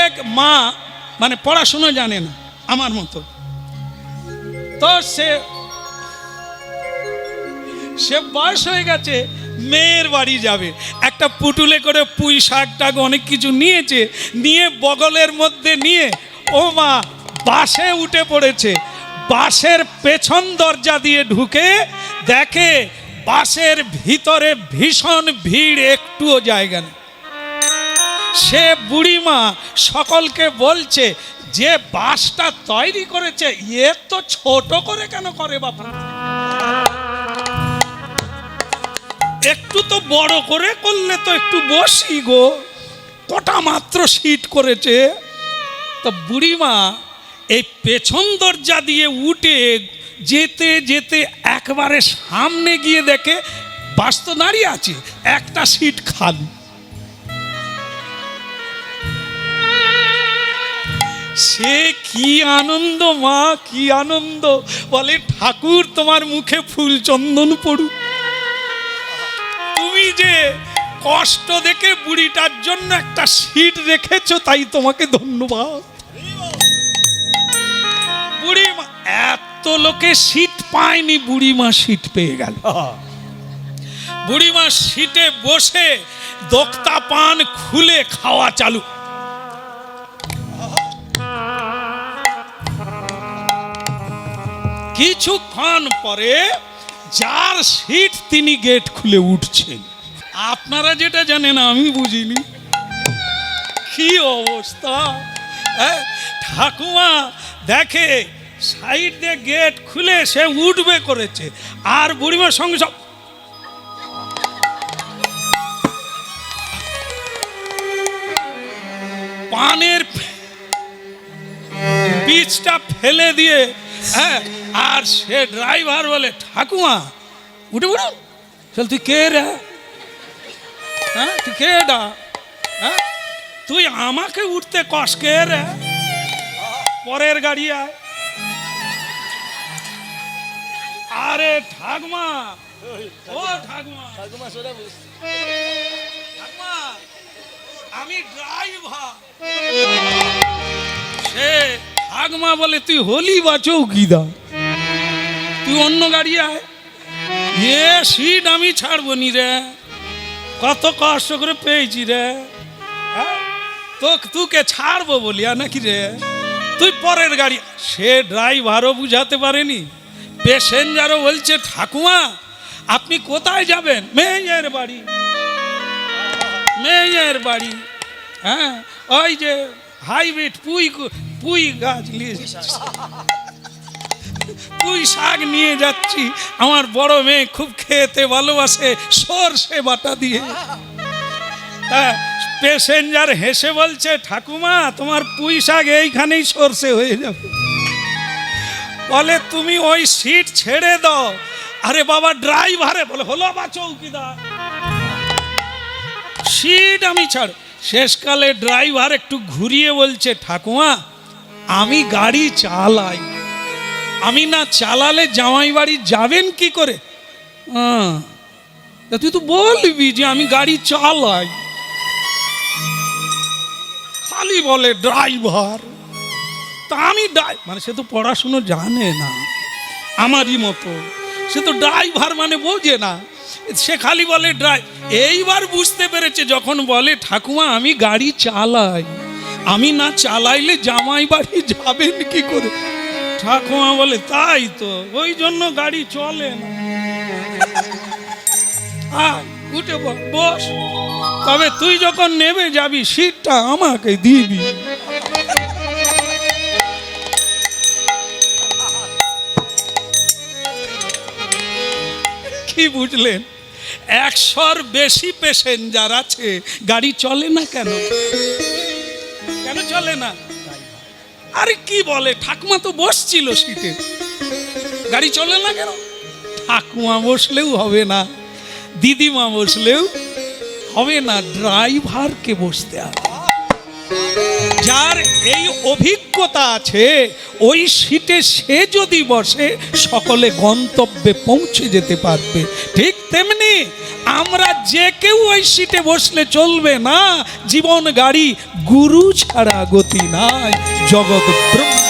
এক মা মানে পড়াশুনো জানে না আমার মতো, তো সে বয়স হয়ে গেছে, মেয়ের বাড়ি যাবে, একটা পুটুলে করে পুঁই শাক টাক অনেক কিছু নিয়েছে, নিয়ে বগলের মধ্যে নিয়ে ও মা বাসে উঠে পড়েছে। বাসের পেছন দরজা দিয়ে ঢুকে দেখে বাসের ভিতরে ভীষণ ভিড়, একটুও জায়গা নেই। সে বুড়িমা সকলকে বলছে যে বাসটা তৈরি করেছে এ তো ছোট করে কেন করে বাবা, একটু তো বড় করে করলে তো একটু বসি গো, কটা মাত্র সিট করেছে। তো বুড়িমা এই পেছন দরজা দিয়ে উঠে যেতে যেতে একবারে সামনে গিয়ে দেখে বাস তো দাঁড়িয়ে আছে, একটা সিট খালি। সে কি আনন্দ মা, কি আনন্দ, বলে ঠাকুর তোমার মুখে ফুল চন্দন পড়ুক, তুমি যে কষ্ট দেখে বুড়িটার জন্য একটা সিট রেখেছো তাই তোমাকে ধন্যবাদ। বুড়িমা এত লোকে সিট পায়নি, বুড়িমা সিট পেয়ে গেল। বুড়িমা সিটে বসে দোক্তা পান খুলে খাওয়া চালু। কিছুক্ষণ পরে যার সিট তিনি গেট খুলে উঠছেন। আপনারা যেটা জানেন আমি বুঝিনি, কি অবস্থা। ঠাকুমা দেখে সাইড দিয়ে গেট খুলে সে উঠবে করেছে, আর বুড়িমার সঙ্গে সব পানের বীজটা ফেলে দিয়ে, আর সে ড্রাইভার বলে ঠাকুমা উঠে পড়ো, চল তুই কে রে, হ্যাঁ তুই কে ডা, হ্যাঁ তুই আমাকে উঠতে কস কে রে, পরের গাড়ি আয়। আরে ঠাকুমা, ও ঠাকুমা, ঠাকুমা আমি ড্রাইভার। সে ঠাকুমা বলে তুই হলি বা চৌকিদার, তুই অন্য গাড়ি আয়, এ সিট আমি ছাড়বো নি রে, কত কষ্ট করে পেয়েছি রে, তো তুকে ছাড়বো বলিয়া নাকি রে, তুই পরের গাড়ি। সে ড্রাইভারও বুঝাতে পারেনি, প্যাসেঞ্জারও বলছে ঠাকুমা আপনি কোথায় যাবেন, মেয়ের বাড়ি, মেয়ের বাড়ি, হ্যাঁ ওই যে হাইব্রিড পুঁই গাছ নিয়ে পুঁই শাক নিয়ে যাচ্ছি, আমার বড় মেয়ে খুব খেতে ভালোবাসে সরষে বাটা দিয়ে। প্যাসেঞ্জার হেসে বলছে ঠাকুমা তোমার পুঁই শাক এইখানেই সরষে হয়ে যাবে, বলে তুমি ওই সিট ছেড়ে দাও। আরে বাবা ড্রাইভারে বলে হলো বা চৌকিদার, সিট আমি ছাড়। শেষকালে ড্রাইভার একটু ঘুরিয়ে বলছে ঠাকুমা আমি গাড়ি চালাই, আমি না চালালে জামাই বাড়ি যাবেন কি করে, তুই তো বলবি যে আমি গাড়ি চালাই, খালি বলে ড্রাইভার। তা আমি মানে সে তো পড়াশুনো জানে না আমারই মতো, সে তো ড্রাইভার মানে বোঝে না, সে খালি বলে এইবার বুঝতে পেরেছে যখন বলে ঠাকুমা আমি গাড়ি চালাই, আমি না চালাইলে জামাই বাড়ি যাবেন কি করে। ঠাকুমা বলে তাই তো, ওই জন্য গাড়ি চলে না, উঠে বস, তবে তুই যখন নেমে যাবি সিটটা আমাকে দিবি। কি বুঝলেন, 100-র বেশি প্যাসেঞ্জার আছে, গাড়ি চলে না কেন, কেন চলে না? আরে কি বলে, ঠাকুমা তো বসছিল সিটে, গাড়ি চলে না কেন? ঠাকুমা বসলেও হবে না, দিদিমা বসলেও হবে না, ড্রাইভারকে বসতে হবে। যার এই অভিজ্ঞতা আছে ওই সিটে সে যদি বসে সকলে গন্তব্যে পৌঁছে যেতে পারবে। ঠিক তেমনি আমরা যে কেউ ওই সিটে বসলে চলবে না, জীবন গাড়ি গুরু ছাড়া গতি নাই, জগৎ ব্রহ্ম